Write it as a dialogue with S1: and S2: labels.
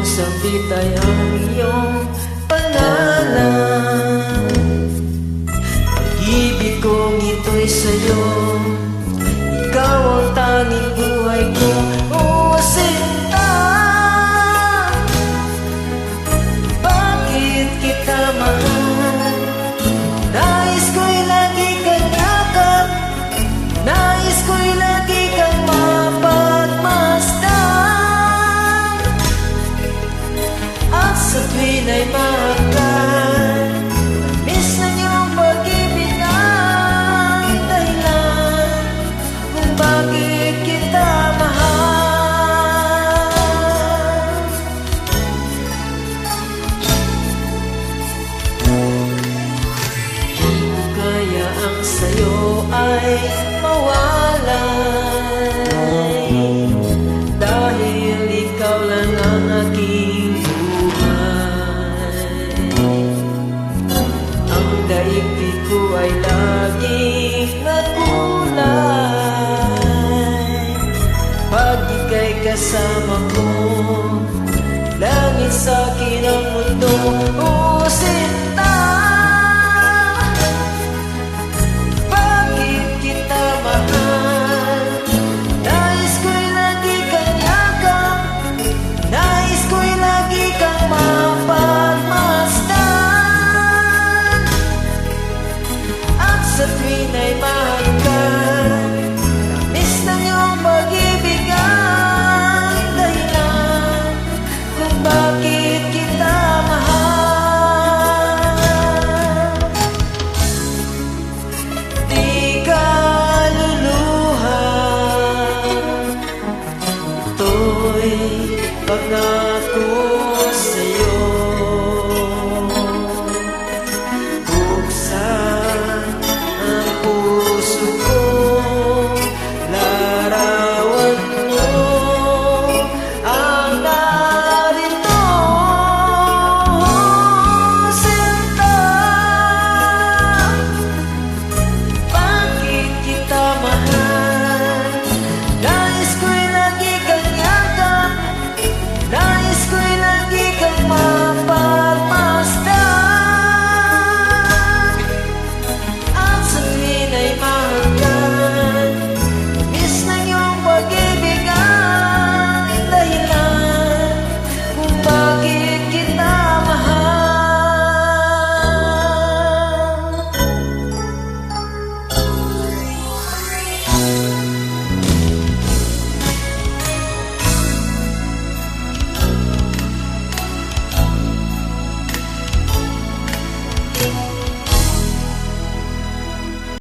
S1: sakit ay ang iyong pangalan. Pag-ibig kong ito'y sa'yo, ikaw ang tanging buhay ko, o sinta. Bakit kita mahal? Nais ko'y lagi kang yakap, nais ko'y lagi kang mapagmasdan. At sa tuwin ay mahagkan, miss na niyong pag-ibig ang dahilan kung bakit kita mahal. Di ko kaya ang sa'yo ay mawalay, dahil ikaw lang ang aking buhay. Ang daigdig ko ay laging nakulay pag ika'y kasama ko. Langit sa'kin ang mundo, o sinta. Bakit kita mahal? Nais ko'y lagi kang yakap, nais ko'y lagi kang mapagmasdan. At sa tuwin ay mahagkan, miss na niyong pag-ibig ang dahilan kung bakit kita mahal. Di ka luluha, ito'y pagkakas.